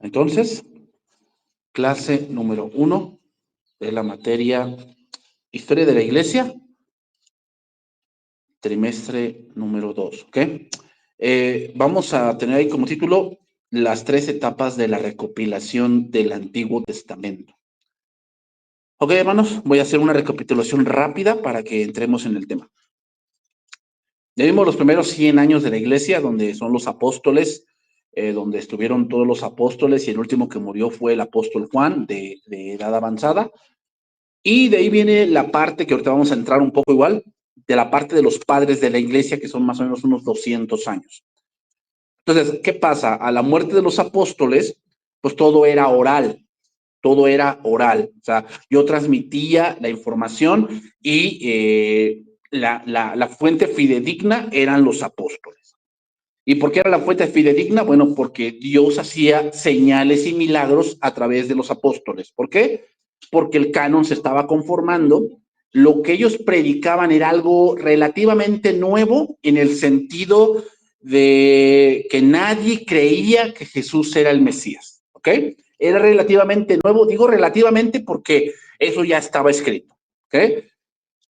Entonces, clase número 1 de la materia Historia de la Iglesia, trimestre número 2, ¿ok? Vamos a tener ahí como título las 3 etapas de la recopilación del Antiguo Testamento. Ok, hermanos, voy a hacer una recapitulación rápida para que entremos en el tema. Ya vimos los primeros 100 años de la Iglesia, donde son los apóstoles, donde estuvieron todos los apóstoles, y el último que murió fue el apóstol Juan, de edad avanzada. Y de ahí viene la parte que ahorita vamos a entrar un poco igual, de la parte de los padres de la Iglesia, que son más o menos unos 200 años. Entonces, ¿qué pasa? A la muerte de los apóstoles, pues todo era oral. Todo era oral. O sea, yo transmitía la información y la fuente fidedigna eran los apóstoles. ¿Y por qué era la fuente fidedigna? Bueno, porque Dios hacía señales y milagros a través de los apóstoles. ¿Por qué? Porque el canon se estaba conformando. Lo que ellos predicaban era algo relativamente nuevo en el sentido de que nadie creía que Jesús era el Mesías. ¿Ok? Era relativamente nuevo. Digo relativamente porque eso ya estaba escrito. ¿Ok?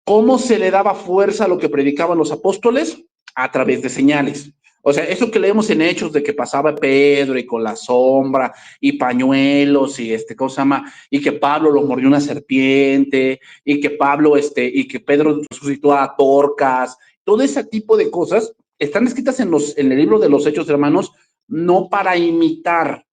¿Cómo se le daba fuerza a lo que predicaban los apóstoles? A través de señales. O sea, eso que leemos en Hechos de que pasaba Pedro y con la sombra y pañuelos y cosa se llama, y que Pablo lo mordió una serpiente y que Pablo y que Pedro resucitó a Dorcas, todo ese tipo de cosas están escritas en el libro de los Hechos, hermanos, no para imitar.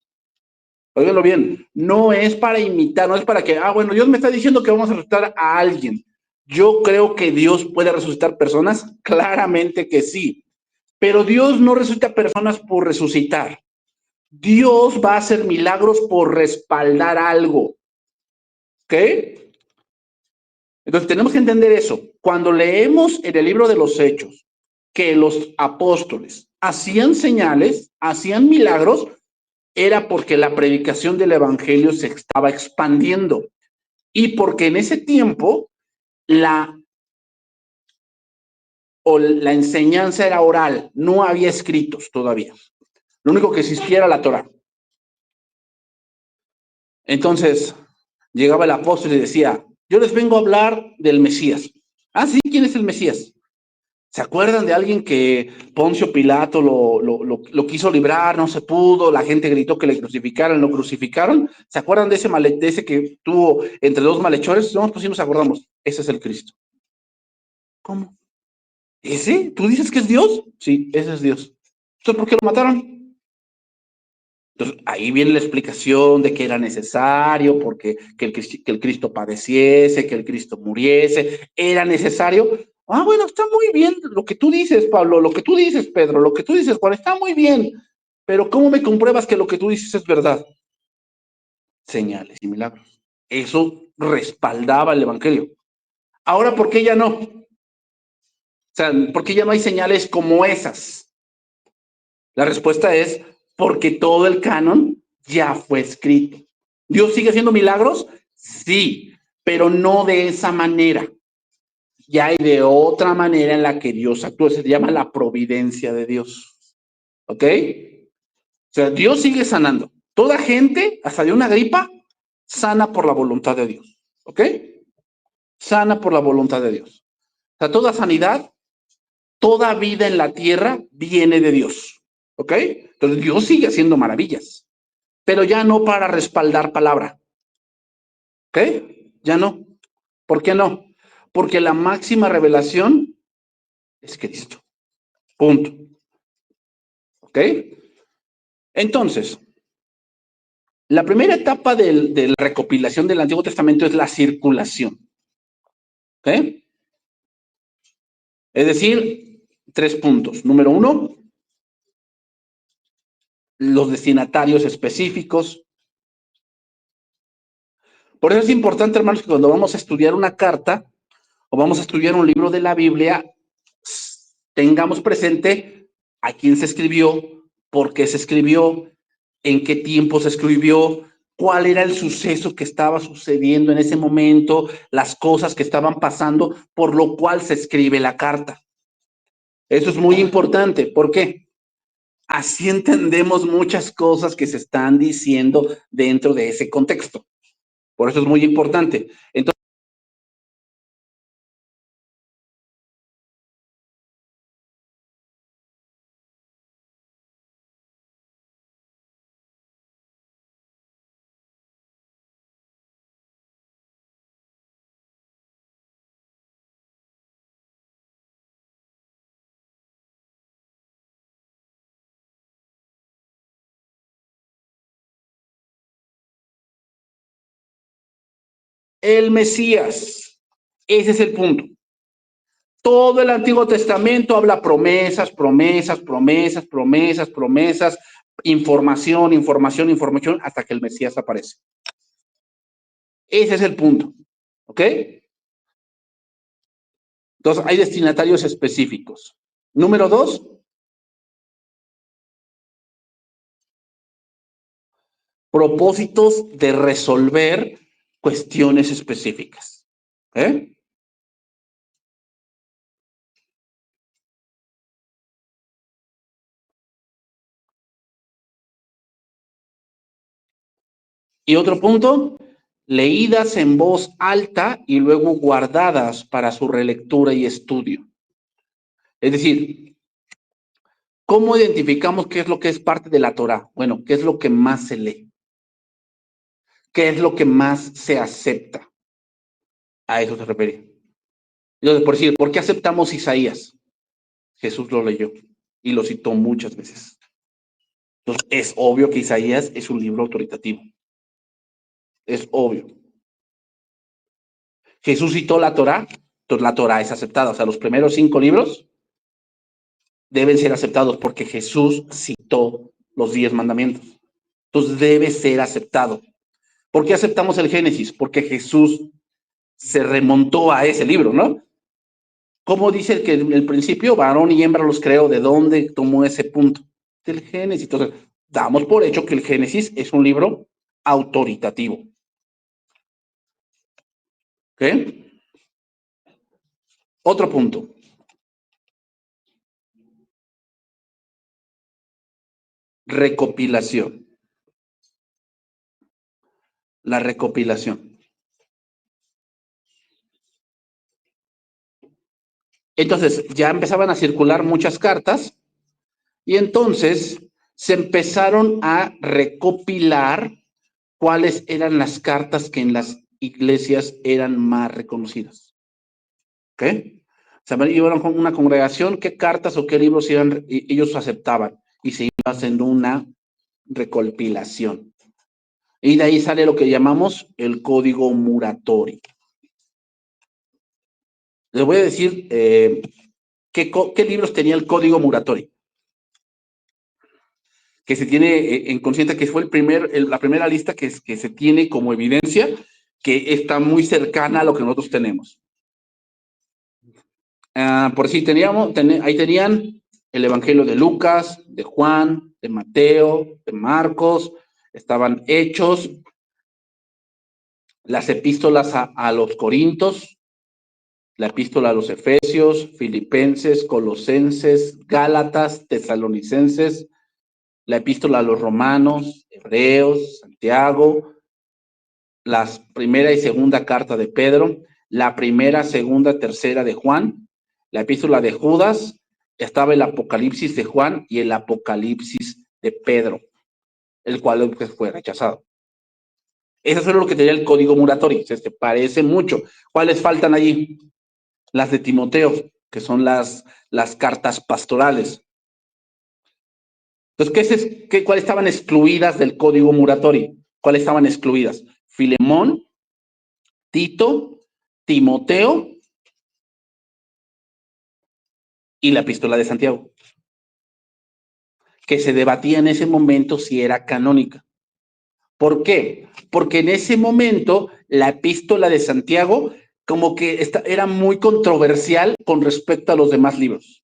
Óiganlo bien, no es para imitar, no es para que, bueno, Dios me está diciendo que vamos a resucitar a alguien. Yo creo que Dios puede resucitar personas, claramente que sí. Pero Dios no resucita personas por resucitar. Dios va a hacer milagros por respaldar algo. ¿Ok? Entonces tenemos que entender eso. Cuando leemos en el libro de los Hechos que los apóstoles hacían señales, hacían milagros, era porque la predicación del evangelio se estaba expandiendo y porque en ese tiempo la enseñanza era oral, no había escritos todavía. Lo único que existía era la Torá. Entonces, llegaba el apóstol y decía, yo les vengo a hablar del Mesías. Ah, sí, ¿quién es el Mesías? ¿Se acuerdan de alguien que Poncio Pilato lo quiso librar, no se pudo, la gente gritó que le crucificaran, lo crucificaron? ¿Se acuerdan de ese que tuvo entre dos malhechores? No, pues sí nos acordamos. Ese es el Cristo. ¿Cómo? ¿Ese? ¿Tú dices que es Dios? Sí, ese es Dios. ¿Entonces por qué lo mataron? Entonces, ahí viene la explicación de que era necesario, porque que el Cristo padeciese, que el Cristo muriese, era necesario. Bueno, está muy bien lo que tú dices, Pablo, lo que tú dices, Pedro, lo que tú dices, Juan, está muy bien, pero ¿cómo me compruebas que lo que tú dices es verdad? Señales y milagros. Eso respaldaba el Evangelio. Ahora, ¿por qué ya no? O sea, ¿por qué ya no hay señales como esas? La respuesta es porque todo el canon ya fue escrito. ¿Dios sigue haciendo milagros? Sí, pero no de esa manera. Ya hay de otra manera en la que Dios actúa. Se llama la providencia de Dios. ¿Ok? O sea, Dios sigue sanando. Toda gente, hasta de una gripa, sana por la voluntad de Dios. ¿Ok? Sana por la voluntad de Dios. O sea, toda sanidad, toda vida en la tierra viene de Dios. ¿Ok? Entonces Dios sigue haciendo maravillas, pero ya no para respaldar palabra. ¿Ok? Ya no. ¿Por qué no? Porque la máxima revelación es Cristo. Punto. ¿Ok? Entonces, la primera etapa de la recopilación del Antiguo Testamento es la circulación. ¿Ok? Es decir, 3 puntos. Número 1, los destinatarios específicos. Por eso es importante, hermanos, que cuando vamos a estudiar una carta o vamos a estudiar un libro de la Biblia, tengamos presente a quién se escribió, por qué se escribió, en qué tiempo se escribió, cuál era el suceso que estaba sucediendo en ese momento, las cosas que estaban pasando, por lo cual se escribe la carta. Eso es muy importante. ¿Por qué? Así entendemos muchas cosas que se están diciendo dentro de ese contexto. Por eso es muy importante. Entonces, el Mesías, ese es el punto. Todo el Antiguo Testamento habla promesas, promesas, promesas, promesas, promesas, información, información, información, hasta que el Mesías aparece. Ese es el punto. ¿Ok? Entonces, hay destinatarios específicos. Número 2, propósitos de resolver cuestiones específicas. ¿Eh? Y otro punto, leídas en voz alta y luego guardadas para su relectura y estudio. Es decir, ¿cómo identificamos qué es lo que es parte de la Torah? Bueno, ¿qué es lo que más se lee? ¿Qué es lo que más se acepta? A eso se refiere. Entonces, por decir, ¿por qué aceptamos Isaías? Jesús lo leyó y lo citó muchas veces. Entonces, es obvio que Isaías es un libro autoritativo. Es obvio. Jesús citó la Torah, entonces la Torah es aceptada. O sea, los primeros 5 libros deben ser aceptados porque Jesús citó los 10 mandamientos. Entonces debe ser aceptado. ¿Por qué aceptamos el Génesis? Porque Jesús se remontó a ese libro, ¿no? ¿Cómo dice que en el principio, varón y hembra los creó? ¿De dónde tomó ese punto? Del Génesis. Entonces, damos por hecho que el Génesis es un libro autoritativo. ¿Ok? Otro punto. Recopilación. La recopilación. Entonces, ya empezaban a circular muchas cartas y entonces se empezaron a recopilar cuáles eran las cartas que en las iglesias eran más reconocidas. ¿Ok? O sea, iban con una congregación, qué cartas o qué libros iban, ellos aceptaban y se iba haciendo una recopilación. Y de ahí sale lo que llamamos el código Muratori. Les voy a decir qué libros tenía el código Muratori, que se tiene en consciente que fue la primera lista que se tiene como evidencia que está muy cercana a lo que nosotros tenemos. Por si ahí tenían el Evangelio de Lucas, de Juan, de Mateo, de Marcos, estaban Hechos, las epístolas a los Corintios, la epístola a los Efesios, Filipenses, Colosenses, Gálatas, Tesalonicenses, la epístola a los Romanos, Hebreos, Santiago, la primera y segunda carta de Pedro, la primera, segunda, tercera de Juan, la epístola de Judas, estaba el Apocalipsis de Juan y el Apocalipsis de Pedro, el cual fue rechazado. Eso es lo que tenía el código Muratori, se parece mucho. ¿Cuáles faltan allí? Las de Timoteo, que son las cartas pastorales. Entonces, ¿cuáles estaban excluidas del código Muratori? ¿Cuáles estaban excluidas? Filemón, Tito, Timoteo y la epístola de Santiago, que se debatía en ese momento si era canónica. ¿Por qué? Porque en ese momento la epístola de Santiago como que era muy controversial con respecto a los demás libros.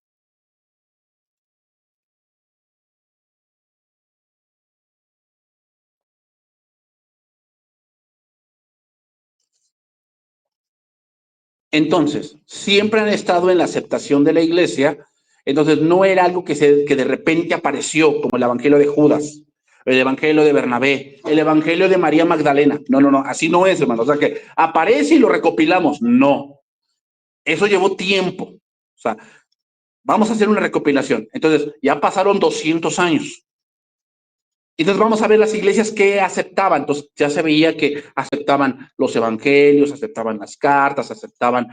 Entonces, siempre han estado en la aceptación de la iglesia Entonces no era algo que de repente apareció, como el Evangelio de Judas, el Evangelio de Bernabé, el Evangelio de María Magdalena. No, no, no, así no es, hermano. O sea, que aparece y lo recopilamos. No, eso llevó tiempo. O sea, vamos a hacer una recopilación. Entonces, ya pasaron 200 años. Entonces vamos a ver las iglesias que aceptaban. Entonces ya se veía que aceptaban los evangelios, aceptaban las cartas, aceptaban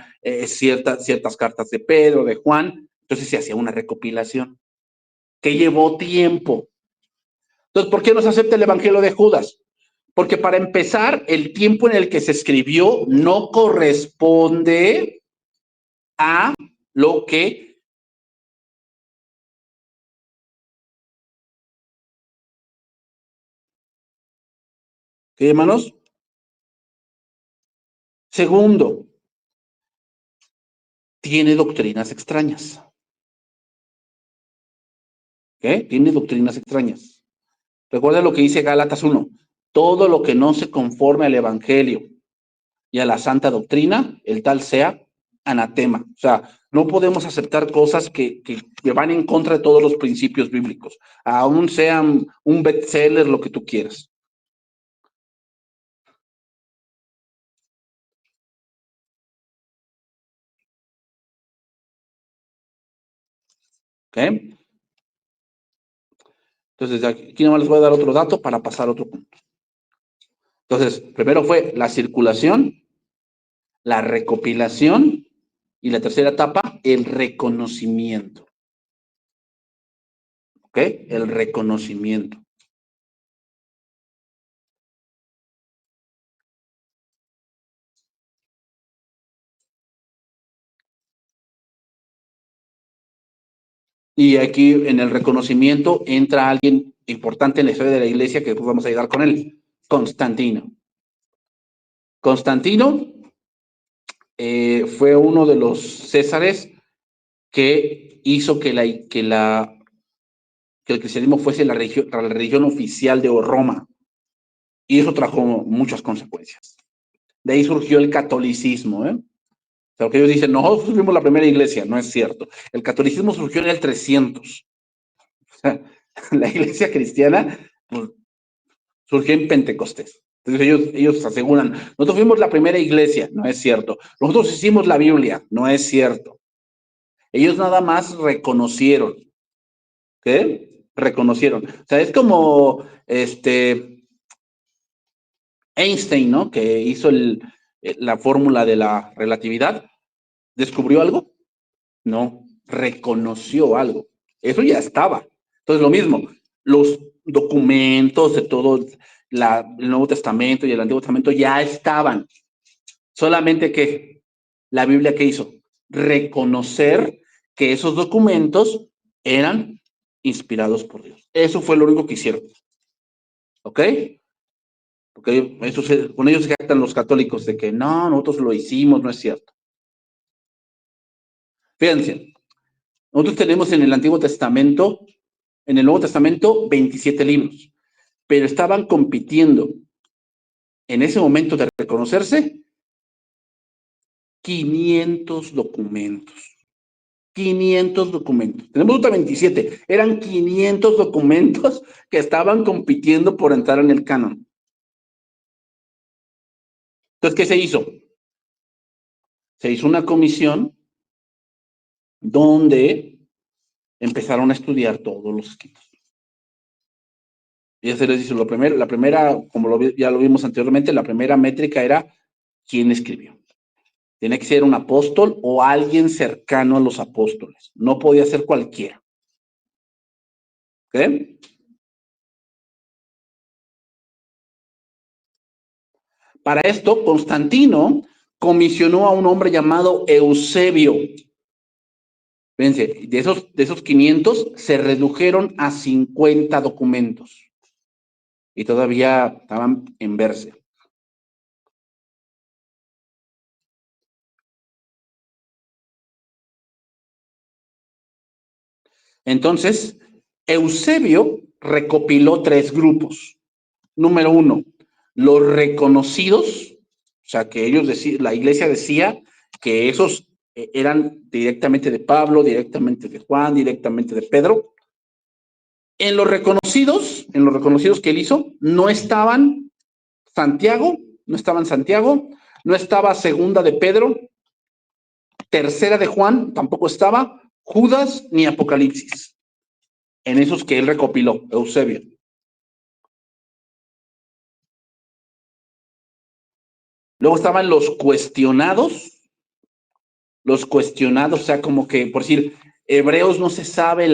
ciertas cartas de Pedro, de Juan. Entonces se hacía una recopilación que llevó tiempo. Entonces, ¿por qué no se acepta el evangelio de Judas? Porque para empezar, el tiempo en el que se escribió no corresponde a lo que... ¿Qué, hermanos? Segundo, tiene doctrinas extrañas. ¿Qué? Tiene doctrinas extrañas. Recuerda lo que dice Gálatas 1. Todo lo que no se conforme al evangelio y a la santa doctrina, el tal sea anatema. O sea, no podemos aceptar cosas que van en contra de todos los principios bíblicos, aún sean un bestseller, lo que tú quieras. ¿Ok? Entonces, aquí nomás les voy a dar otro dato para pasar a otro punto. Entonces, primero fue la circulación, la recopilación y la tercera etapa, el reconocimiento. ¿Ok? El reconocimiento. Y aquí en el reconocimiento entra alguien importante en la historia de la iglesia que después vamos a llegar con él, Constantino. Constantino fue uno de los césares que hizo que el cristianismo fuese la religión oficial de Roma. Y eso trajo muchas consecuencias. De ahí surgió el catolicismo. O sea, que ellos dicen, nosotros fuimos la primera iglesia. No es cierto. El catolicismo surgió en el 300. O sea, la iglesia cristiana pues, surgió en Pentecostés. Entonces ellos aseguran, nosotros fuimos la primera iglesia. No es cierto. Nosotros hicimos la Biblia. No es cierto. Ellos nada más reconocieron. ¿Qué? Reconocieron. O sea, es como Einstein, ¿no? Que hizo la fórmula de la relatividad. ¿Descubrió algo? No, reconoció algo. Eso ya estaba. Entonces, lo mismo, los documentos de todo el Nuevo Testamento y el Antiguo Testamento ya estaban. Solamente que la Biblia, ¿qué hizo? Reconocer que esos documentos eran inspirados por Dios. Eso fue lo único que hicieron. ¿Ok? Porque con ellos se jactan los católicos de que no, nosotros lo hicimos, no es cierto. Fíjense, nosotros tenemos en el Antiguo Testamento, en el Nuevo Testamento, 27 libros, pero estaban compitiendo en ese momento de reconocerse 500 documentos. 500 documentos. Tenemos otra 27. Eran 500 documentos que estaban compitiendo por entrar en el canon. Entonces, ¿qué se hizo? Se hizo una comisión donde empezaron a estudiar todos los escritos. Y ya se les hizo la primera, como ya lo vimos anteriormente, la primera métrica era quién escribió. Tiene que ser un apóstol o alguien cercano a los apóstoles. No podía ser cualquiera. ¿Ok? Para esto, Constantino comisionó a un hombre llamado Eusebio. Fíjense, de esos 500 se redujeron a 50 documentos. Y todavía estaban en verse. Entonces, Eusebio recopiló 3 grupos. Número 1, los reconocidos, o sea, que la iglesia decía que esos eran directamente de Pablo, directamente de Juan, directamente de Pedro. En los reconocidos que él hizo, no estaban Santiago, no estaba segunda de Pedro, tercera de Juan, tampoco estaba, Judas ni Apocalipsis, en esos que él recopiló, Eusebio. Luego estaban los cuestionados, o sea, como que, por decir, Hebreos no se sabe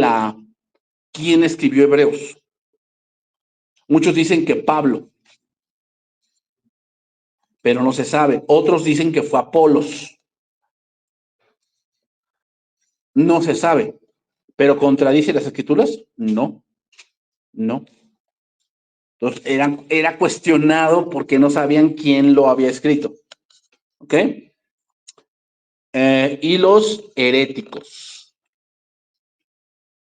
quién escribió Hebreos. Muchos dicen que Pablo, pero no se sabe. Otros dicen que fue Apolos. No se sabe. ¿Pero contradice las escrituras? No, no. Entonces era cuestionado porque no sabían quién lo había escrito. ¿Ok? Y los heréticos.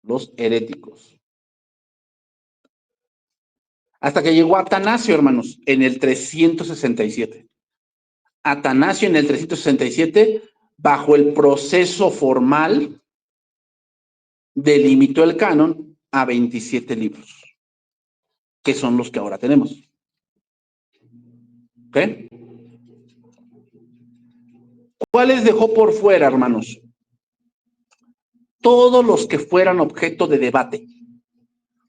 Los heréticos. Hasta que llegó Atanasio, hermanos, en el 367. Atanasio en el 367, bajo el proceso formal, delimitó el canon a 27 libros, que son los que ahora tenemos. ¿Ok? ¿Cuáles dejó por fuera, hermanos? Todos los que fueran objeto de debate.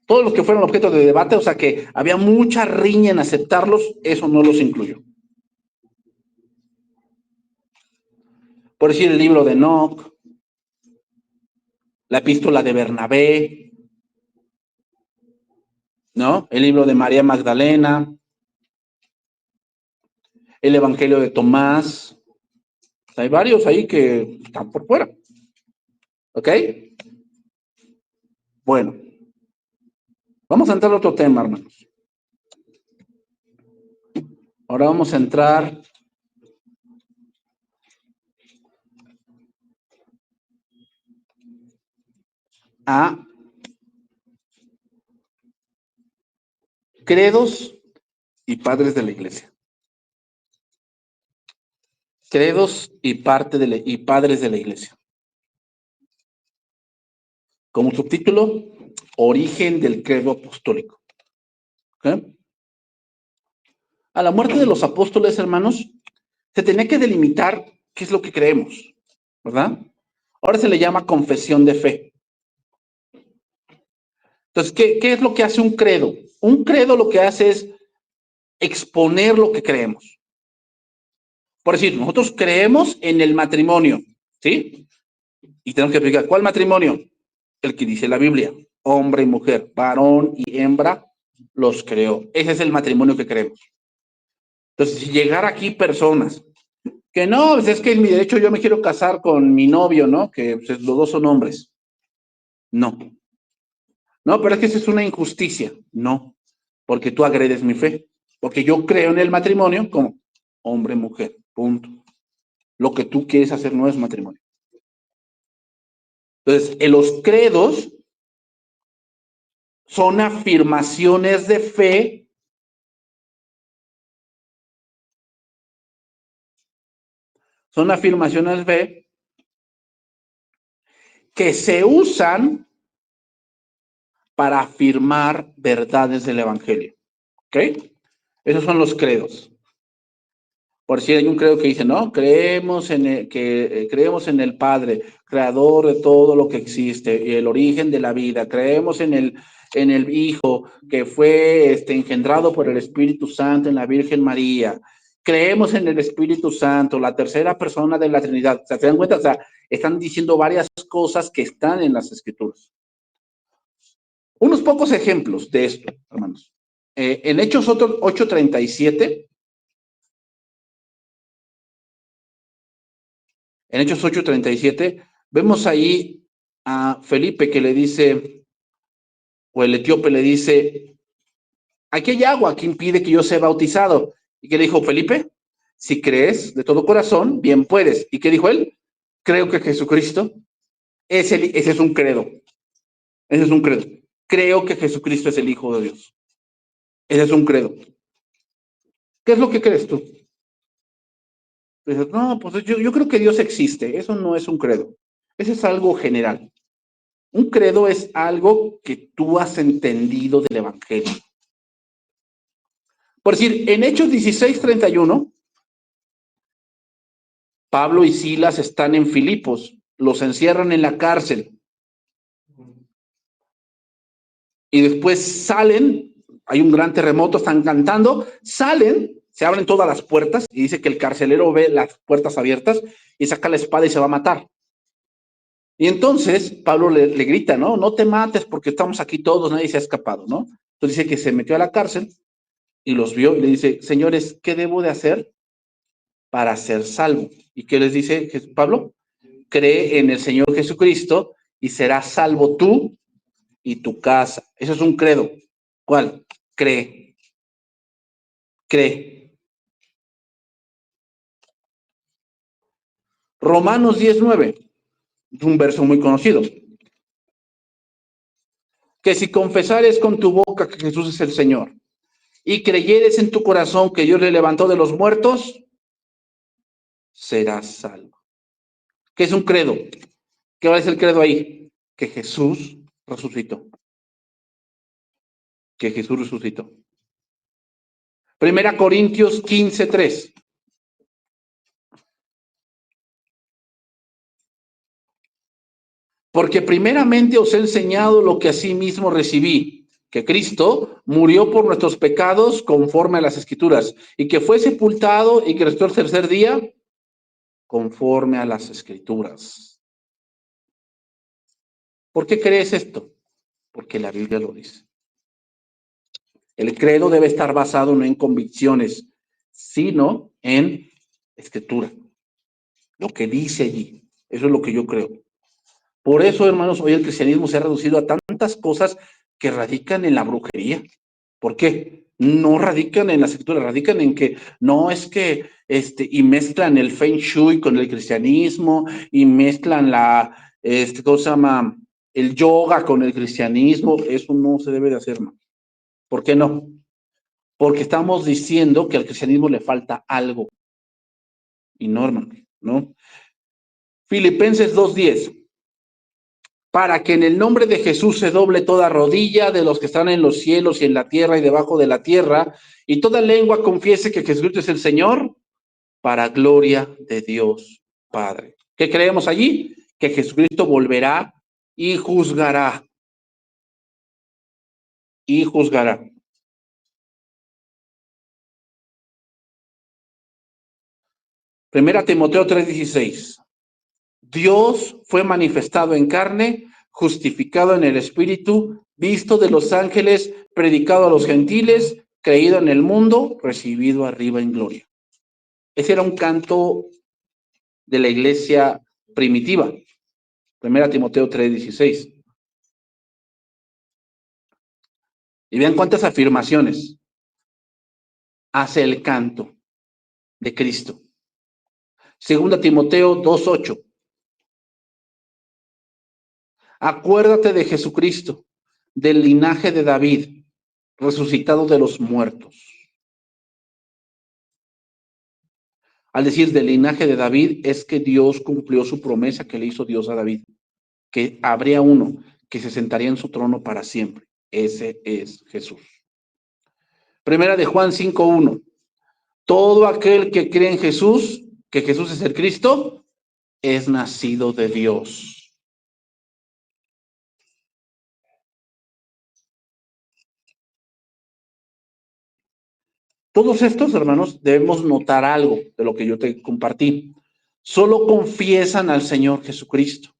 Todos los que fueran objeto de debate, o sea que había mucha riña en aceptarlos, eso no los incluyó. Por decir, el libro de Enoch, la epístola de Bernabé, ¿no? El libro de María Magdalena, el Evangelio de Tomás. Hay varios ahí que están por fuera. ¿Ok? Bueno, vamos a entrar a otro tema, hermanos. Ahora vamos a entrar a credos y padres de la iglesia. Credos y padres de la iglesia. Como subtítulo, origen del credo apostólico. ¿Okay? A la muerte de los apóstoles, hermanos, se tenía que delimitar qué es lo que creemos, ¿verdad? Ahora se le llama confesión de fe. Entonces, ¿qué es lo que hace un credo? Un credo lo que hace es exponer lo que creemos. Por decir, nosotros creemos en el matrimonio, ¿sí? Y tenemos que explicar, ¿cuál matrimonio? El que dice la Biblia, hombre y mujer, varón y hembra, los creó. Ese es el matrimonio que creemos. Entonces, si llegara aquí personas que no, pues es que en mi derecho yo me quiero casar con mi novio, ¿no? Que pues, los dos son hombres. No. No, pero es que eso es una injusticia. No, porque tú agredes mi fe. Porque yo creo en el matrimonio como hombre-mujer, punto. Lo que tú quieres hacer no es matrimonio. Entonces, en los credos son afirmaciones de fe que se usan para afirmar verdades del Evangelio. ¿Ok? Esos son los credos. Por si hay un credo que dice, no, creemos en el Padre, creador de todo lo que existe, y el origen de la vida. Creemos en el Hijo, que fue engendrado por el Espíritu Santo en la Virgen María. Creemos en el Espíritu Santo, la tercera persona de la Trinidad. O sea, ¿se dan cuenta? O sea, están diciendo varias cosas que están en las Escrituras. Unos pocos ejemplos de esto, hermanos. En Hechos 8:37, en Hechos 8:37, vemos ahí a Felipe que le dice, o el etíope le dice, aquí hay agua, ¿quién pide que yo sea bautizado? ¿Y qué le dijo Felipe? Si crees de todo corazón, bien puedes. ¿Y qué dijo él? Creo que Jesucristo, ese es un credo. Ese es un credo. Creo que Jesucristo es el Hijo de Dios. Ese es un credo. ¿Qué es lo que crees tú? Dices, no, pues yo creo que Dios existe. Eso no es un credo. Eso es algo general. Un credo es algo que tú has entendido del Evangelio. Por decir, en Hechos 16:31, Pablo y Silas están en Filipos, los encierran en la cárcel y después salen, hay un gran terremoto, están cantando, salen, se abren todas las puertas y dice que el carcelero ve las puertas abiertas y saca la espada y se va a matar. Y entonces Pablo le grita, ¿no? No te mates porque estamos aquí todos, nadie se ha escapado, ¿no? Entonces dice que se metió a la cárcel y los vio y le dice, señores, ¿qué debo de hacer para ser salvo? ¿Y qué les dice Pablo? Cree en el Señor Jesucristo y serás salvo tú y tu casa. Eso es un credo. ¿Cuál? Cree, cree. Romanos 19, es un verso muy conocido. Que si confesares con tu boca que Jesús es el Señor y creyeres en tu corazón que Dios le levantó de los muertos, serás salvo. ¿Qué es un credo? ¿Qué va a decir el credo ahí? Que Jesús resucitó. Que Jesús resucitó. Primera Corintios 15:3. Porque primeramente os he enseñado lo que asimismo recibí, que Cristo murió por nuestros pecados conforme a las Escrituras, y que fue sepultado y que resucitó el tercer día conforme a las Escrituras. ¿Por qué crees esto? Porque la Biblia lo dice. El credo debe estar basado no en convicciones, sino en Escritura. Lo que dice allí. Eso es lo que yo creo. Por eso, hermanos, hoy el cristianismo se ha reducido a tantas cosas que radican en la brujería. ¿Por qué? No radican en la escritura, radican en que no es que y mezclan el Feng Shui con el cristianismo y mezclan ¿cómo se llama? El yoga con el cristianismo. Eso no se debe de hacer, ¿no? ¿Por qué no? Porque estamos diciendo que al cristianismo le falta algo. Y no, hermano, ¿no? Filipenses 2:10. Para que en el nombre de Jesús se doble toda rodilla de los que están en los cielos y en la tierra y debajo de la tierra, y toda lengua confiese que Jesucristo es el Señor, para gloria de Dios Padre. ¿Qué creemos allí? Que Jesucristo volverá y juzgará. Y juzgará. Primera Timoteo 3:16. Dios fue manifestado en carne, justificado en el Espíritu, visto de los ángeles, predicado a los gentiles, creído en el mundo, recibido arriba en gloria. Ese era un canto de la iglesia primitiva. Primera Timoteo 3:16. Y vean cuántas afirmaciones hace el canto de Cristo. Segunda Timoteo 2:8. Acuérdate de Jesucristo, del linaje de David, resucitado de los muertos. Al decir del linaje de David, es que Dios cumplió su promesa que le hizo Dios a David, que habría uno que se sentaría en su trono para siempre. Ese es Jesús. Primera de Juan 5:1. Todo aquel que cree en Jesús, que Jesús es el Cristo, es nacido de Dios. Todos estos, hermanos, debemos notar algo de lo que yo te compartí. Solo confiesan al Señor Jesucristo.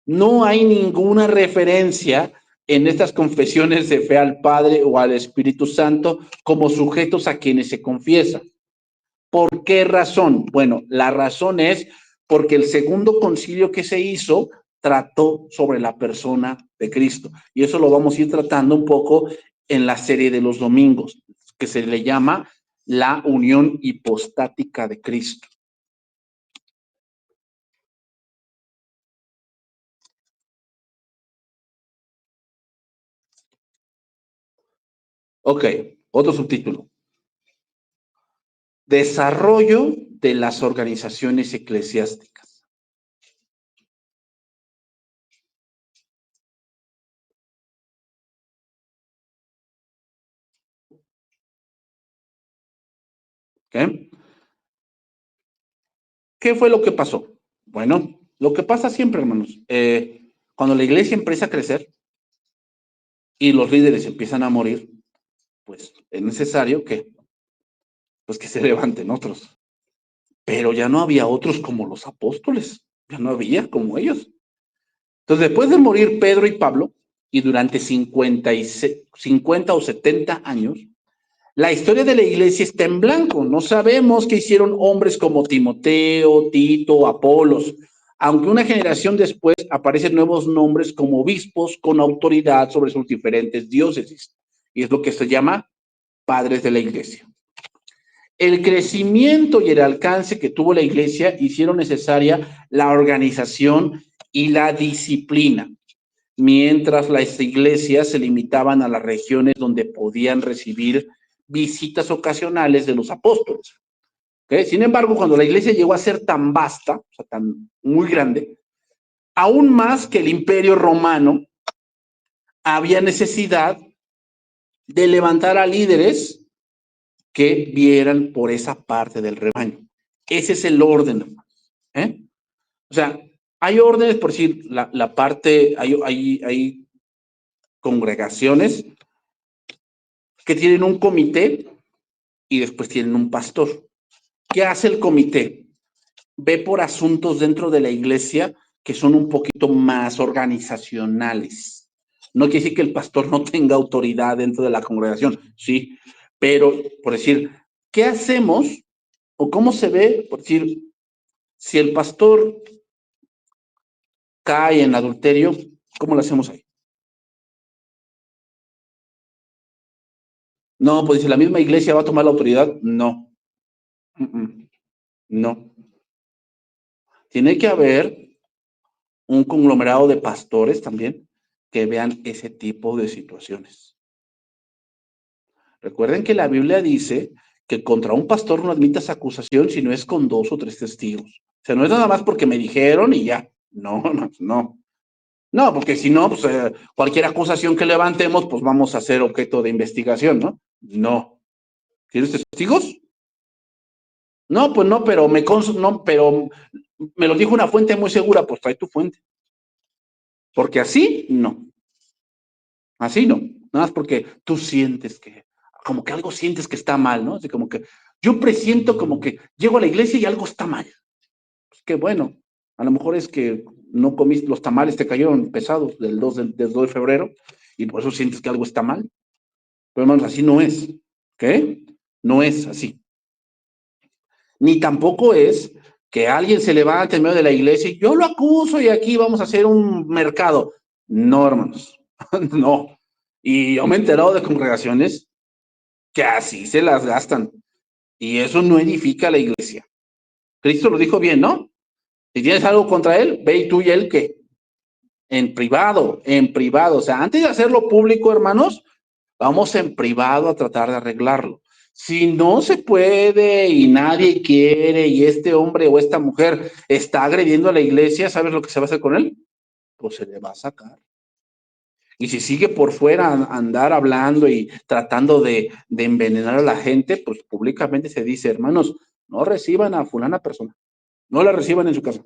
No hay ninguna referencia en estas confesiones de fe al Padre o al Espíritu Santo como sujetos a quienes se confiesa. ¿Por qué razón? Bueno, la razón es porque el segundo concilio que se hizo trató sobre la persona de Cristo. Y eso lo vamos a ir tratando un poco en la serie de los domingos, que se le llama la unión hipostática de Cristo. Ok, otro subtítulo. Desarrollo de las organizaciones eclesiásticas. ¿Okay? ¿Qué fue lo que pasó? Bueno, lo que pasa siempre, hermanos, cuando la iglesia empieza a crecer y los líderes empiezan a morir, pues es necesario pues que se levanten otros. Pero ya no había otros como los apóstoles, ya no había como ellos. Entonces, después de morir Pedro y Pablo, y durante 50 o 70 años, la historia de la iglesia está en blanco. No sabemos qué hicieron hombres como Timoteo, Tito, Apolos, aunque una generación después aparecen nuevos nombres como obispos con autoridad sobre sus diferentes diócesis. Y es lo que se llama padres de la iglesia. El crecimiento y el alcance que tuvo la iglesia hicieron necesaria la organización y la disciplina, mientras las iglesias se limitaban a las regiones donde podían recibir visitas ocasionales de los apóstoles. ¿Okay? Sin embargo, cuando la iglesia llegó a ser tan vasta, o sea, tan muy grande, aún más que el imperio romano, había necesidad de levantar a líderes que vieran por esa parte del rebaño. Ese es el orden. ¿Eh? O sea, hay órdenes, por decir, la parte, hay congregaciones que tienen un comité y después tienen un pastor. ¿Qué hace el comité? Ve por asuntos dentro de la iglesia que son un poquito más organizacionales. No quiere decir que el pastor no tenga autoridad dentro de la congregación, sí, pero por decir, ¿qué hacemos o cómo se ve? Por decir, si el pastor cae en adulterio, ¿cómo lo hacemos ahí? No, pues dice, ¿la misma iglesia va a tomar la autoridad? No. No. Tiene que haber un conglomerado de pastores también que vean ese tipo de situaciones. Recuerden que la Biblia dice que contra un pastor no admitas acusación si no es con 2 o 3 testigos. O sea, no es nada más porque me dijeron y ya. No, no, no. No, porque si no, pues cualquier acusación que levantemos, pues vamos a ser objeto de investigación, ¿no? No. ¿Tienes testigos? No, pues no, pero no, pero me lo dijo una fuente muy segura, pues trae tu fuente. Porque así, no. Así no. Nada más porque tú sientes como que algo sientes que está mal, ¿no? Así como que yo presiento como que llego a la iglesia y algo está mal. Pues qué bueno. A lo mejor es que no comiste, los tamales te cayeron pesados del 2 de febrero y por eso sientes que algo está mal. Pero hermanos, así no es. ¿Ok? No es así. Ni tampoco es que alguien se levante en medio de la iglesia y yo lo acuso y aquí vamos a hacer un mercado. No, hermanos. No. Y yo me he enterado de congregaciones que así se las gastan. Y eso no edifica la iglesia. Cristo lo dijo bien, ¿no? Si tienes algo contra él, ve y tú y él que en privado, en privado. O sea, antes de hacerlo público, hermanos, vamos en privado a tratar de arreglarlo. Si no se puede y nadie quiere y este hombre o esta mujer está agrediendo a la iglesia, ¿sabes lo que se va a hacer con él? Pues se le va a sacar. Y si sigue por fuera andar hablando y tratando de envenenar a la gente, pues públicamente se dice, hermanos, no reciban a fulana persona, no la reciban en su casa.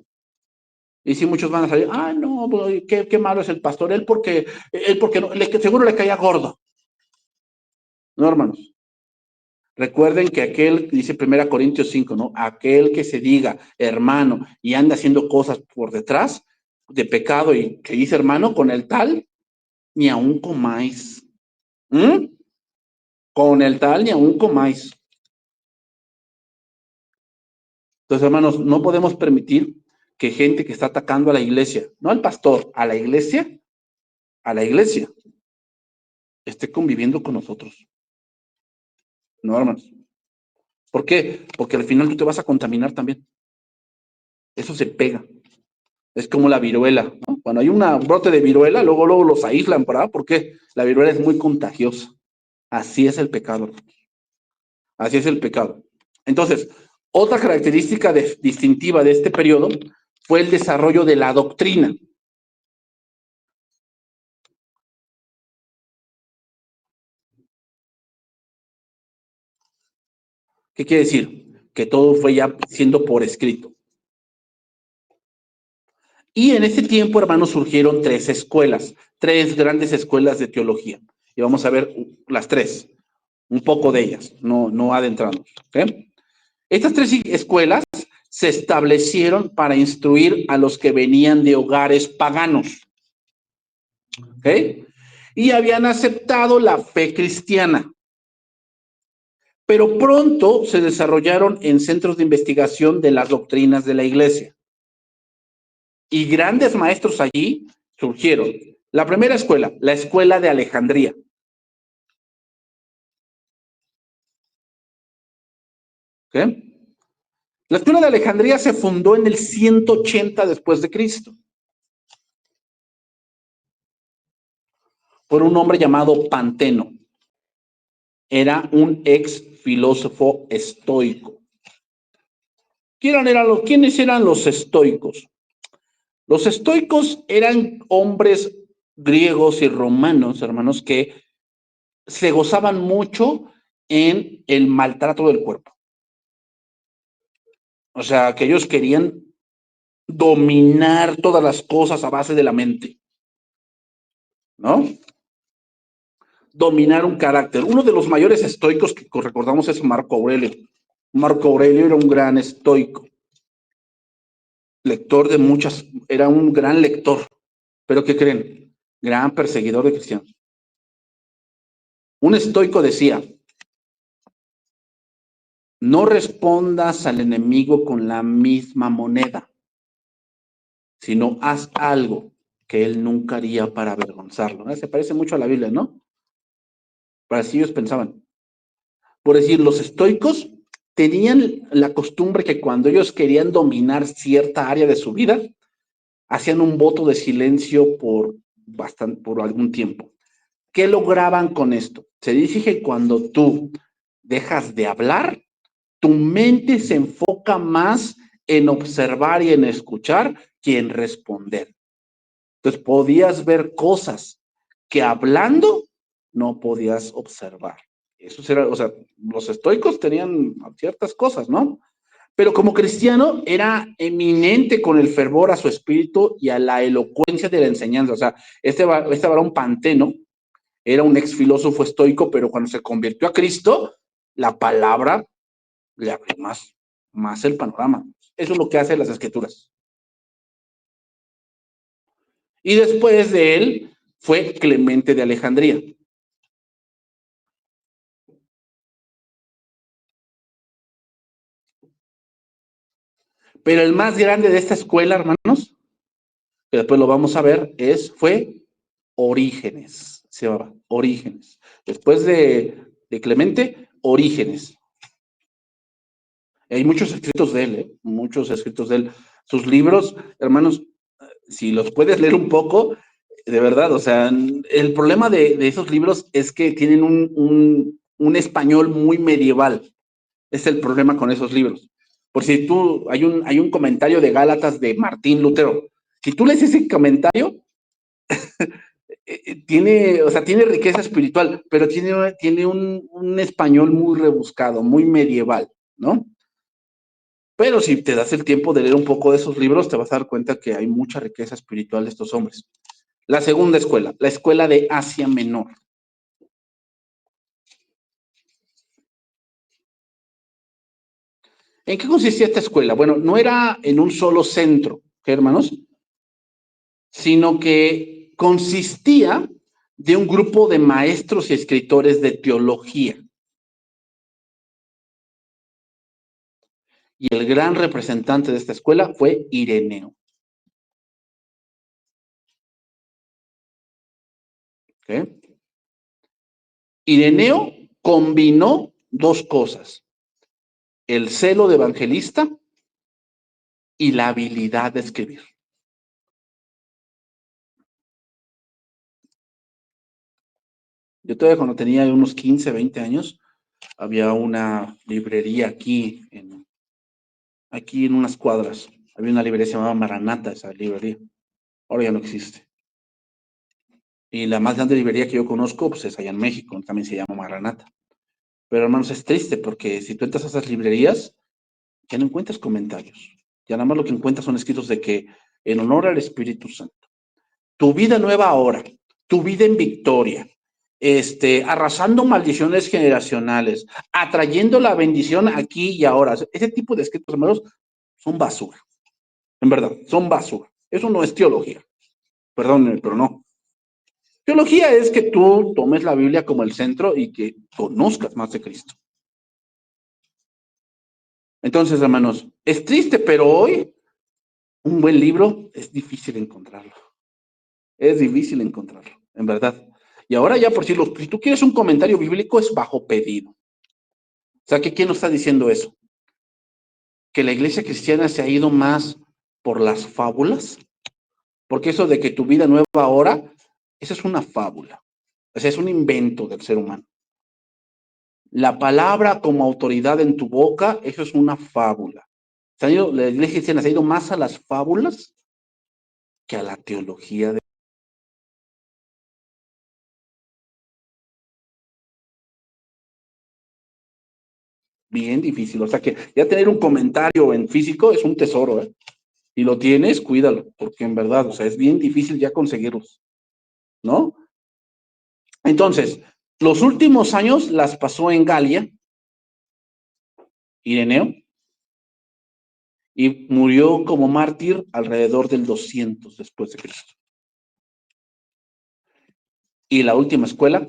Y si muchos van a salir, ah, no, pues, qué malo es el pastor, él porque no, seguro le caía gordo. No, hermanos. Recuerden que aquel, dice 1 Corintios 5, ¿no? Aquel que se diga hermano y anda haciendo cosas por detrás de pecado y que dice hermano, con el tal, ni aún comáis. ¿Mm? Con el tal, ni aún comáis. Entonces, hermanos, no podemos permitir que gente que está atacando a la iglesia, no al pastor, a la iglesia, esté conviviendo con nosotros. No, hermanos. ¿Por qué? Porque al final tú te vas a contaminar también. Eso se pega. Es como la viruela, ¿no? Cuando hay un brote de viruela, luego los aíslan, ¿verdad? Porque la viruela es muy contagiosa. Así es el pecado. Así es el pecado. Entonces, Otra característica distintiva de este periodo fue el desarrollo de la doctrina. ¿Qué quiere decir? Que todo fue ya siendo por escrito. Y en ese tiempo, hermanos, surgieron tres grandes escuelas de teología. Y vamos a ver las tres, un poco de ellas, no adentrarnos. ¿Okay? Estas tres escuelas se establecieron para instruir a los que venían de hogares paganos. ¿Okay? Y habían aceptado la fe cristiana. Pero pronto se desarrollaron en centros de investigación de las doctrinas de la iglesia. Y grandes maestros allí surgieron. La primera escuela, la escuela de Alejandría. ¿Okay? La escuela de Alejandría se fundó en el 180 después de Cristo por un hombre llamado Panteno. Era un ex filósofo estoico. ¿Quiénes eran los estoicos? Los estoicos eran hombres griegos y romanos, hermanos, que se gozaban mucho en el maltrato del cuerpo. O sea, que ellos querían dominar todas las cosas a base de la mente, ¿no? Dominar un carácter. Uno de los mayores estoicos que recordamos es Marco Aurelio. Marco Aurelio era un gran estoico, lector de muchas, era un gran lector, pero ¿qué creen? Gran perseguidor de cristianos. Un estoico decía, no respondas al enemigo con la misma moneda, sino haz algo que él nunca haría para avergonzarlo. ¿No? Se parece mucho a la Biblia, ¿no? Pero así ellos pensaban. Por decir, los estoicos tenían la costumbre que cuando ellos querían dominar cierta área de su vida, hacían un voto de silencio por algún tiempo. ¿Qué lograban con esto? Se dice que cuando tú dejas de hablar, tu mente se enfoca más en observar y en escuchar que en responder. Entonces podías ver cosas que hablando no podías observar. Eso era, o sea, los estoicos tenían ciertas cosas, ¿no? Pero como cristiano era eminente con el fervor a su espíritu y a la elocuencia de la enseñanza. O sea, este varón Panteno era un ex filósofo estoico, pero cuando se convirtió a Cristo, la palabra le abrió más el panorama. Eso es lo que hacen las escrituras. Y después de él fue Clemente de Alejandría. Pero el más grande de esta escuela, hermanos, que después lo vamos a ver, fue Orígenes. Se llamaba Orígenes. Después de Clemente, Orígenes. Hay muchos escritos de él, muchos escritos de él. Sus libros, hermanos, si los puedes leer un poco, de verdad, o sea, el problema de esos libros es que tienen un español muy medieval. Es el problema con esos libros. Por si hay un comentario de Gálatas de Martín Lutero. Si tú lees ese comentario, o sea, tiene riqueza espiritual, pero tiene un español muy rebuscado, muy medieval, ¿no? Pero si te das el tiempo de leer un poco de esos libros, te vas a dar cuenta que hay mucha riqueza espiritual de estos hombres. La segunda escuela, la escuela de Asia Menor. ¿En qué consistía esta escuela? Bueno, no era en un solo centro, ¿qué, hermanos? Sino que consistía de un grupo de maestros y escritores de teología. Y el gran representante de esta escuela fue Ireneo. ¿Okay? Ireneo combinó dos cosas, el celo de evangelista y la habilidad de escribir. Yo todavía cuando tenía unos 15, 20 años, había una librería aquí aquí en unas cuadras. Había una librería que se llamaba Maranata, esa librería. Ahora ya no existe. Y la más grande librería que yo conozco, pues es allá en México, también se llama Maranata. Pero hermanos, es triste porque si tú entras a esas librerías, ya no encuentras comentarios. Ya nada más lo que encuentras son escritos de que en honor al Espíritu Santo, tu vida nueva ahora, tu vida en victoria, arrasando maldiciones generacionales, atrayendo la bendición aquí y ahora. Ese tipo de escritos, hermanos, son basura. En verdad, son basura. Eso no es teología. Perdónenme, pero no. Teología es que tú tomes la Biblia como el centro y que conozcas más de Cristo. Entonces, hermanos, es triste, pero hoy un buen libro es difícil encontrarlo. Es difícil encontrarlo, en verdad. Y ahora ya por si tú quieres un comentario bíblico es bajo pedido. O sea, ¿quién nos está diciendo eso? Que la iglesia cristiana se ha ido más por las fábulas, porque eso de que tu vida nueva ahora, eso es una fábula. O sea, es un invento del ser humano. La palabra como autoridad en tu boca, eso es una fábula. La iglesia cristiana se ha ido más a las fábulas que a la teología de... Bien difícil. O sea que ya tener un comentario en físico es un tesoro, ¿eh? Y lo tienes, cuídalo, porque en verdad, o sea, es bien difícil ya conseguirlos, ¿no? Entonces, los últimos años las pasó en Galia, Ireneo, y murió como mártir alrededor del 200 después de Cristo. Y la última escuela,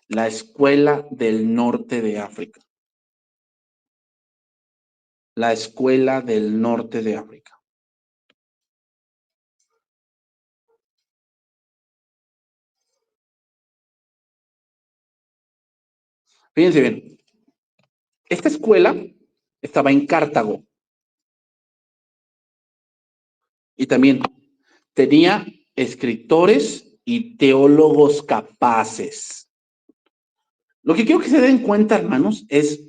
la escuela del norte de África. La escuela del norte de África. Fíjense bien, esta escuela estaba en Cartago y también tenía escritores y teólogos capaces. Lo que quiero que se den cuenta, hermanos, es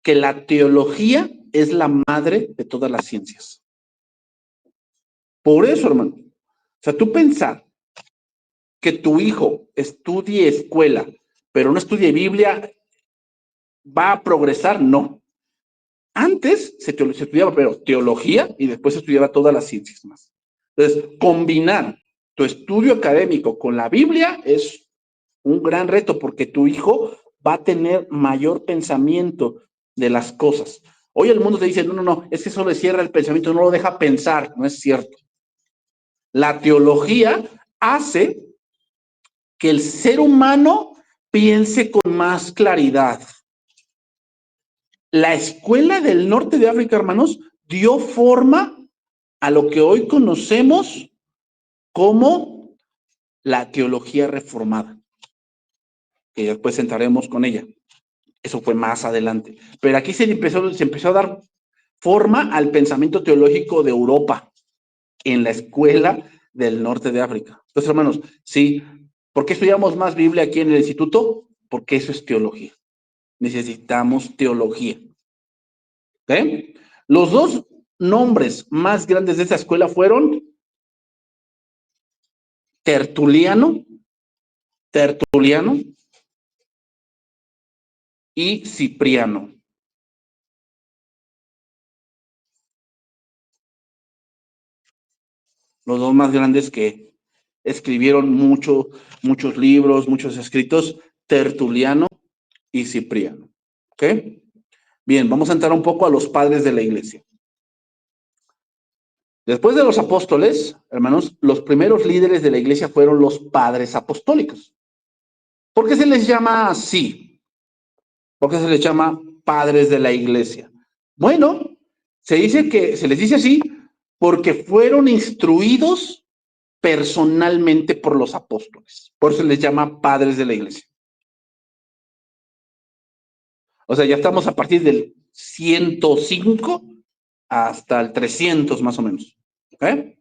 que la teología es la madre de todas las ciencias. Por eso, hermano. O sea, tú pensar que tu hijo estudie escuela, pero no estudie Biblia, ¿va a progresar? No. Antes se estudiaba pero teología y después se estudiaba todas las ciencias más. Entonces, combinar tu estudio académico con la Biblia es un gran reto porque tu hijo va a tener mayor pensamiento de las cosas. Hoy el mundo te dice, no, no, no, es que eso le cierra el pensamiento, no lo deja pensar. No es cierto. La teología hace que el ser humano piense con más claridad. La escuela del norte de África, hermanos, dio forma a lo que hoy conocemos como la teología reformada, que después entraremos con ella. Eso fue más adelante. Pero aquí se empezó a dar forma al pensamiento teológico de Europa en la escuela del norte de África. Entonces, hermanos, sí, ¿por qué estudiamos más Biblia aquí en el instituto? Porque eso es teología. Necesitamos teología. ¿Okay? Los dos nombres más grandes de esta escuela fueron Tertuliano, Tertuliano y Cipriano. Los dos más grandes que escribieron muchos libros, muchos escritos, Tertuliano y Cipriano. ¿Ok? Bien, vamos a entrar un poco a los padres de la iglesia. Después de los apóstoles, hermanos, los primeros líderes de la iglesia fueron los padres apostólicos. ¿Por qué se les llama así? ¿Por qué se les llama padres de la iglesia? Bueno, se les dice así porque fueron instruidos personalmente por los apóstoles. Por eso se les llama padres de la iglesia. O sea, ya estamos a partir del 105 hasta el 300 más o menos. ¿Okay?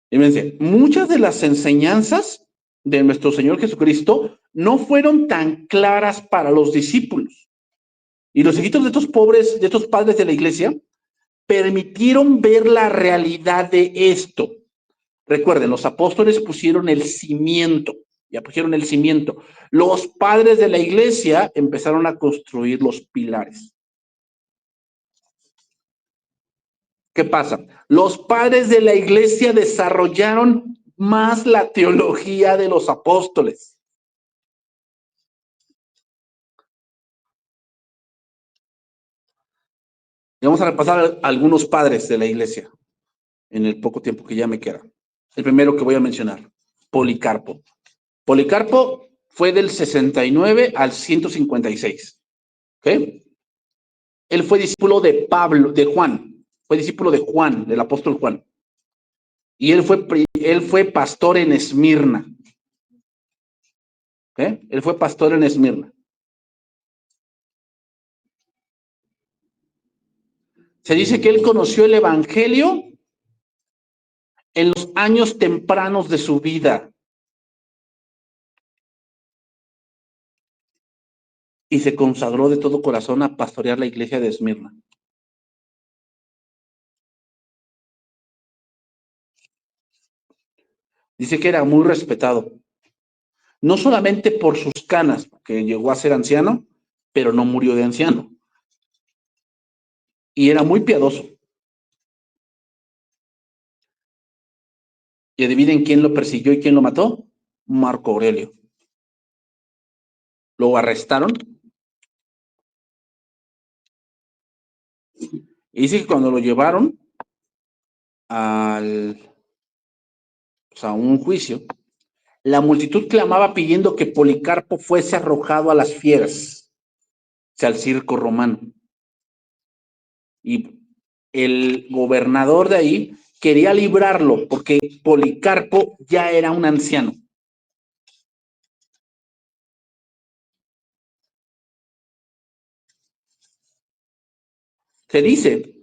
Y me dice, muchas de las enseñanzas de nuestro Señor Jesucristo no fueron tan claras para los discípulos. Y los hijitos de estos pobres, de estos padres de la iglesia, permitieron ver la realidad de esto. Recuerden, los apóstoles pusieron el cimiento, ya pusieron el cimiento. Los padres de la iglesia empezaron a construir los pilares. ¿Qué pasa? Los padres de la iglesia desarrollaron más la teología de los apóstoles. Y vamos a repasar a algunos padres de la iglesia en el poco tiempo que ya me queda. El primero que voy a mencionar, Policarpo. Policarpo fue del 69 al 156. ¿Ok? Él fue discípulo de Pablo, de Juan. Fue discípulo de Juan, del apóstol Juan. Y él fue pastor en Esmirna. ¿Ok? Él fue pastor en Esmirna. Se dice que él conoció el evangelio en los años tempranos de su vida. Y se consagró de todo corazón a pastorear la iglesia de Esmirna. Dice que era muy respetado. No solamente por sus canas, que llegó a ser anciano, pero no murió de anciano. Y era muy piadoso. ¿Y adivinen quién lo persiguió y quién lo mató? Marco Aurelio. Lo arrestaron. Y dice que cuando lo llevaron a un juicio, la multitud clamaba pidiendo que Policarpo fuese arrojado a las fieras, o sea, al circo romano. Y el gobernador de ahí quería librarlo porque Policarpo ya era un anciano. Se dice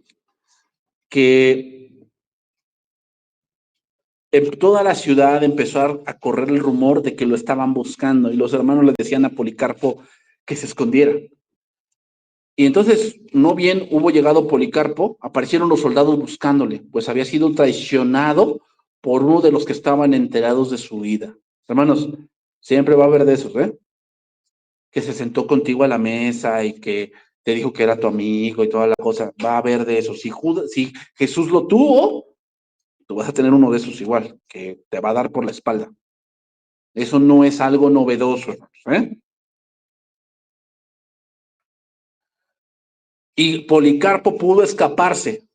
que en toda la ciudad empezó a correr el rumor de que lo estaban buscando y los hermanos le decían a Policarpo que se escondiera. Y entonces, no bien hubo llegado Policarpo, aparecieron los soldados buscándole, pues había sido traicionado por uno de los que estaban enterados de su vida. Hermanos, siempre va a haber de esos, ¿eh? Que se sentó contigo a la mesa y que te dijo que era tu amigo y toda la cosa. Va a haber de esos. Si Jesús lo tuvo, tú vas a tener uno de esos igual, que te va a dar por la espalda. Eso no es algo novedoso, hermanos, ¿eh? Y Policarpo pudo escaparse,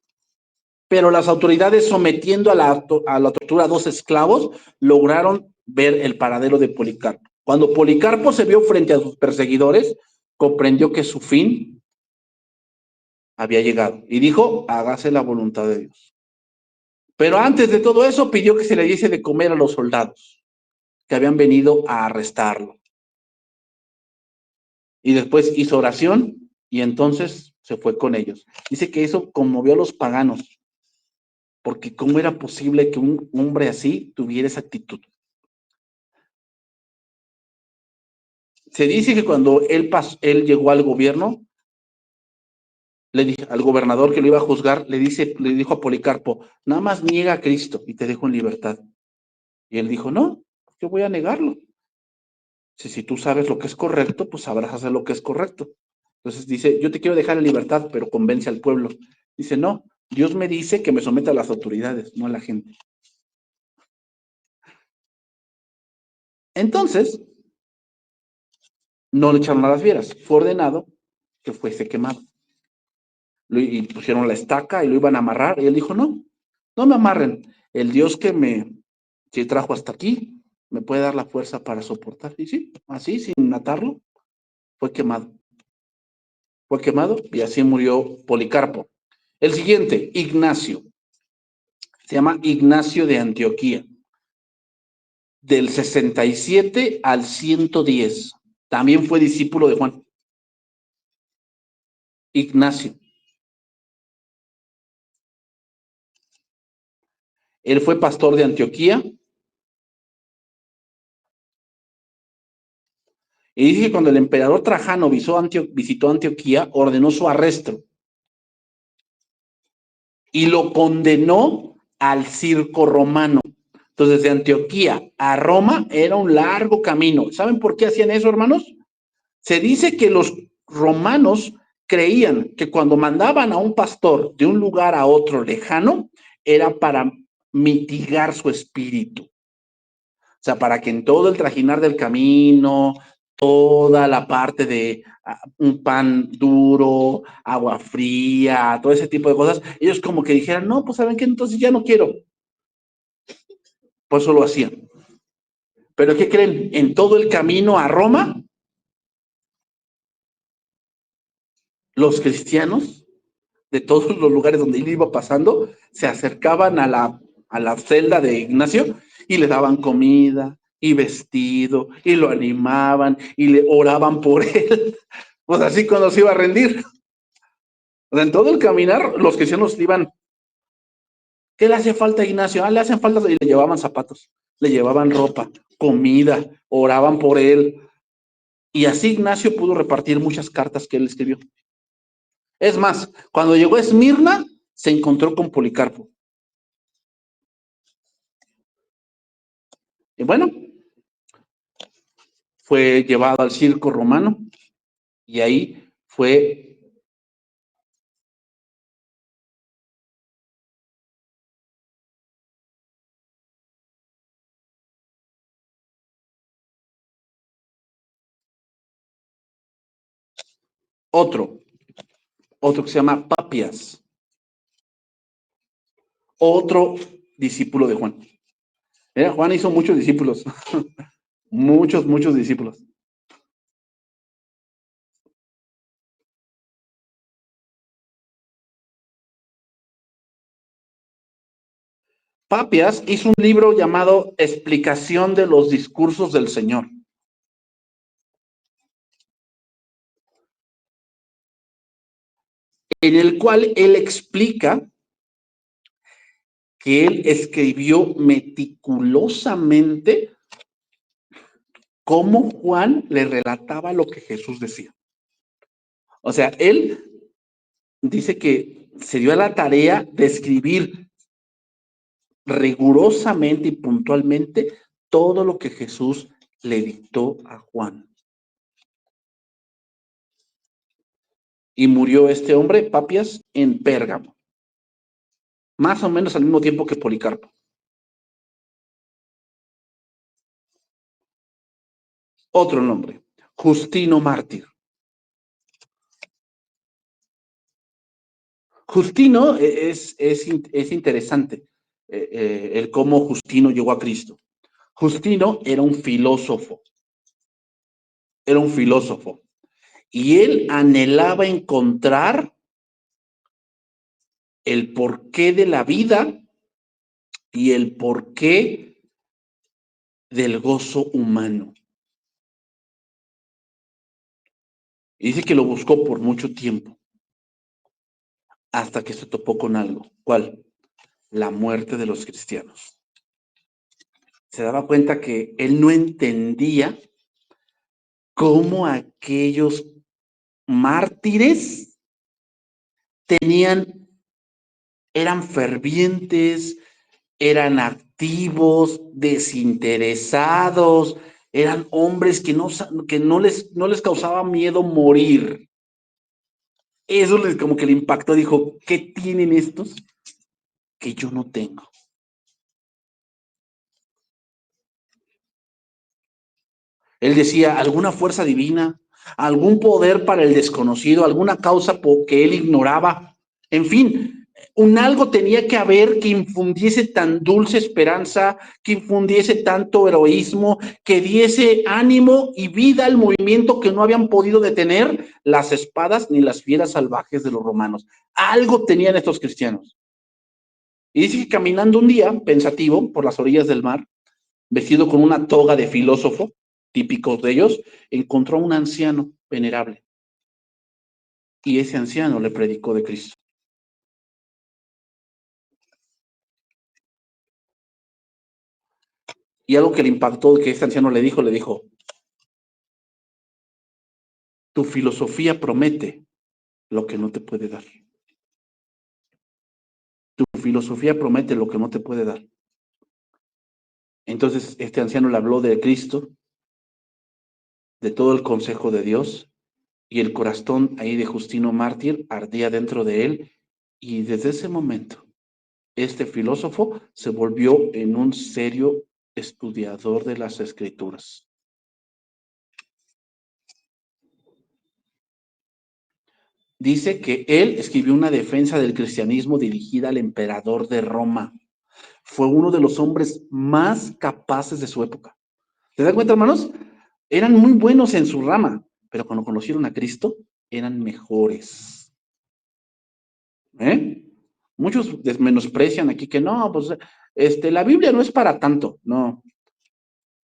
pero las autoridades, sometiendo a la tortura a 2 esclavos, lograron ver el paradero de Policarpo. Cuando Policarpo se vio frente a sus perseguidores, comprendió que su fin había llegado y dijo: hágase la voluntad de Dios. Pero antes de todo eso, pidió que se le diese de comer a los soldados que habían venido a arrestarlo. Y después hizo oración y entonces se fue con ellos. Dice que eso conmovió a los paganos, porque ¿cómo era posible que un hombre así tuviera esa actitud? Se dice que cuando él llegó al gobierno, al gobernador que lo iba a juzgar, le dijo a Policarpo: nada más niega a Cristo y te dejo en libertad. Y él dijo: no, yo voy a negarlo. Si tú sabes lo que es correcto, pues sabrás hacer lo que es correcto. Entonces dice: yo te quiero dejar en libertad, pero convence al pueblo. Dice: no, Dios me dice que me someta a las autoridades, no a la gente. Entonces, no le echaron a las fieras. Fue ordenado que fuese quemado. Y pusieron la estaca y lo iban a amarrar. Y él dijo: no, no me amarren. El Dios que me trajo hasta aquí me puede dar la fuerza para soportar. Y sí, así, sin matarlo, fue quemado. Fue quemado y así murió Policarpo. El siguiente, Ignacio. Se llama Ignacio de Antioquía. Del 67 al 110. También fue discípulo de Juan. Ignacio. Él fue pastor de Antioquía Y dice que cuando el emperador Trajano visitó Antioquía, ordenó su arresto y lo condenó al circo romano. Entonces, de Antioquía a Roma era un largo camino. ¿Saben por qué hacían eso, hermanos? Se dice que los romanos creían que cuando mandaban a un pastor de un lugar a otro lejano, era para mitigar su espíritu. O sea, para que en todo el trajinar del camino, toda la parte de un pan duro, agua fría, todo ese tipo de cosas, ellos como que dijeran, no, pues ¿saben qué? Entonces ya no quiero. Por eso lo hacían. Pero ¿qué creen? En todo el camino a Roma, los cristianos de todos los lugares donde él iba pasando, se acercaban a la celda de Ignacio y le daban comida y vestido y lo animaban y le oraban por él. Pues así cuando se iba a rendir. O sea, en todo el caminar, los cristianos iban, ¿qué le hace falta a Ignacio? Ah, le hacen falta, y le llevaban zapatos, le llevaban ropa, comida, oraban por él. Y así Ignacio pudo repartir muchas cartas que él escribió. Es más, cuando llegó a Esmirna, se encontró con Policarpo. Y bueno, fue llevado al circo romano y ahí fue otro, otro que se llama Papias, otro discípulo de Juan. Juan hizo muchos discípulos, muchos discípulos. Papias hizo un libro llamado Explicación de los discursos del Señor, en el cual él explica que él escribió meticulosamente cómo Juan le relataba lo que Jesús decía. O sea, él dice que se dio a la tarea de escribir rigurosamente y puntualmente todo lo que Jesús le dictó a Juan. Y murió este hombre, Papias, en Pérgamo, más o menos al mismo tiempo que Policarpo. Otro nombre, Justino Mártir. Justino es interesante el cómo Justino llegó a Cristo. Justino era un filósofo, y él anhelaba encontrar el porqué de la vida y el porqué del gozo humano. Y dice que lo buscó por mucho tiempo, hasta que se topó con algo. ¿Cuál? La muerte de los cristianos. Se daba cuenta que él no entendía cómo aquellos mártires tenían, eran fervientes, eran activos, desinteresados, eran hombres que no les causaba miedo morir. Eso les como que le impactó, dijo, ¿qué tienen estos que yo no tengo? Él decía, alguna fuerza divina, algún poder para el desconocido, alguna causa que él ignoraba. En fin, un algo tenía que haber que infundiese tan dulce esperanza, que infundiese tanto heroísmo, que diese ánimo y vida al movimiento que no habían podido detener las espadas ni las fieras salvajes de los romanos. Algo tenían estos cristianos. Y dice que caminando un día, pensativo, por las orillas del mar, vestido con una toga de filósofo, típicos de ellos, encontró a un anciano venerable. Y ese anciano le predicó de Cristo. Y algo que le impactó, que este anciano le dijo, Tu filosofía promete lo que no te puede dar. Tu filosofía promete lo que no te puede dar. Entonces, este anciano le habló de Cristo, de todo el consejo de Dios, y el corazón ahí de Justino Mártir ardía dentro de él, y desde ese momento, este filósofo se volvió en un serio estudiador de las Escrituras. Dice que él escribió una defensa del cristianismo dirigida al emperador de Roma. Fue uno de los hombres más capaces de su época. ¿Te das cuenta, hermanos? Eran muy buenos en su rama, pero cuando conocieron a Cristo, eran mejores. Muchos menosprecian aquí que no, pues la Biblia no es para tanto. No.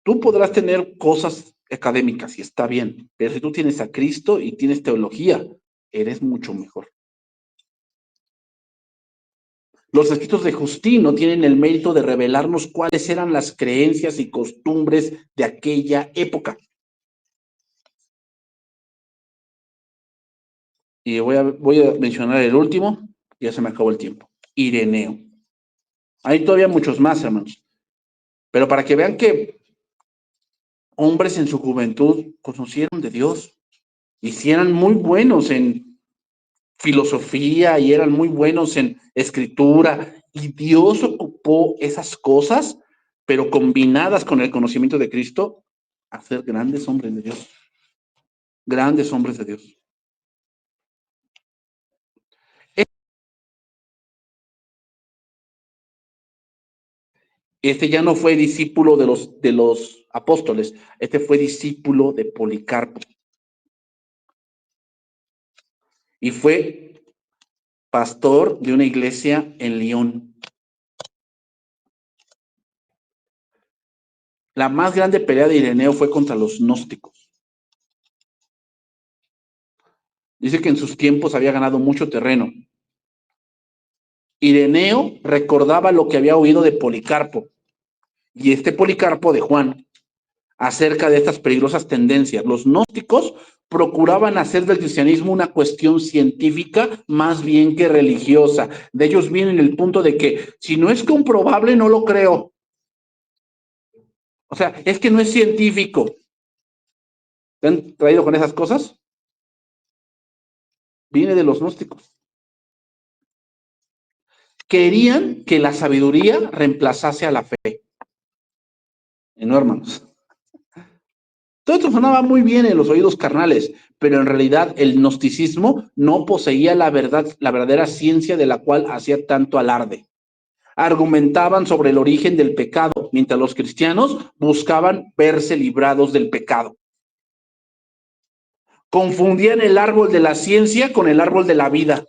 Tú podrás tener cosas académicas y está bien, pero si tú tienes a Cristo y tienes teología, eres mucho mejor. Los escritos de Justino tienen el mérito de revelarnos cuáles eran las creencias y costumbres de aquella época. Y voy a mencionar el último, ya se me acabó el tiempo. Ireneo. Hay todavía muchos más, hermanos. Pero para que vean que hombres en su juventud conocieron de Dios y si eran muy buenos en filosofía y eran muy buenos en escritura, y Dios ocupó esas cosas, pero combinadas con el conocimiento de Cristo, a ser grandes hombres de Dios. Grandes hombres de Dios. Este ya no fue discípulo de los apóstoles, este fue discípulo de Policarpo. Y fue pastor de una iglesia en Lyon. La más grande pelea de Ireneo fue contra los gnósticos. Dice que en sus tiempos había ganado mucho terreno. Ireneo recordaba lo que había oído de Policarpo y este Policarpo de Juan acerca de estas peligrosas tendencias. Los gnósticos procuraban hacer del cristianismo una cuestión científica más bien que religiosa. De ellos viene el punto de que si no es comprobable, no lo creo. O sea, es que no es científico. ¿Te han traído con esas cosas? Viene de los gnósticos. Querían que la sabiduría reemplazase a la fe. No, hermanos. Todo esto sonaba muy bien en los oídos carnales, pero en realidad el gnosticismo no poseía la verdadera ciencia de la cual hacía tanto alarde. Argumentaban sobre el origen del pecado, mientras los cristianos buscaban verse librados del pecado. Confundían el árbol de la ciencia con el árbol de la vida.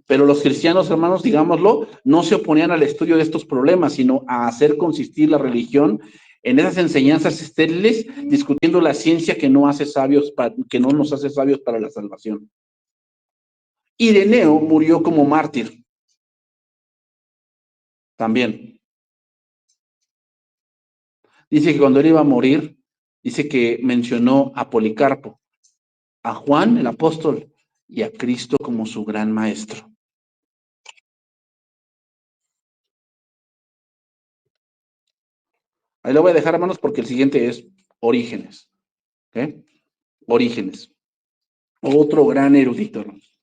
Pero los cristianos, hermanos, digámoslo, no se oponían al estudio de estos problemas, sino a hacer consistir la religión en esas enseñanzas estériles, discutiendo la ciencia que no nos hace sabios para la salvación. Ireneo murió como mártir. También. Dice que cuando él iba a morir, dice que mencionó a Policarpo, a Juan el apóstol y a Cristo como su gran maestro. Ahí lo voy a dejar, hermanos, porque el siguiente es Orígenes. ¿Okay? Orígenes. Otro gran erudito, hermanos.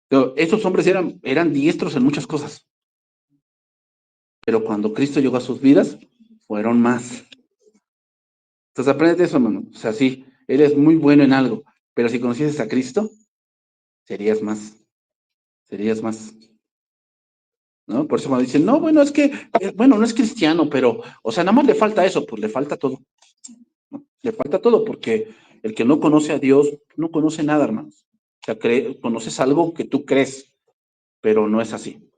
Pero estos hombres eran diestros en muchas cosas. Pero cuando Cristo llegó a sus vidas, fueron más. Entonces aprende eso, hermano. O sea, sí, eres muy bueno en algo, pero si conocieses a Cristo, serías más. Serías más. ¿No? Por eso cuando dicen, no, bueno, es que, bueno, no es cristiano, pero, o sea, nada más le falta eso, pues le falta todo. ¿No? Le falta todo, porque el que no conoce a Dios no conoce nada, hermanos. O sea, conoces algo que tú crees, pero no es así.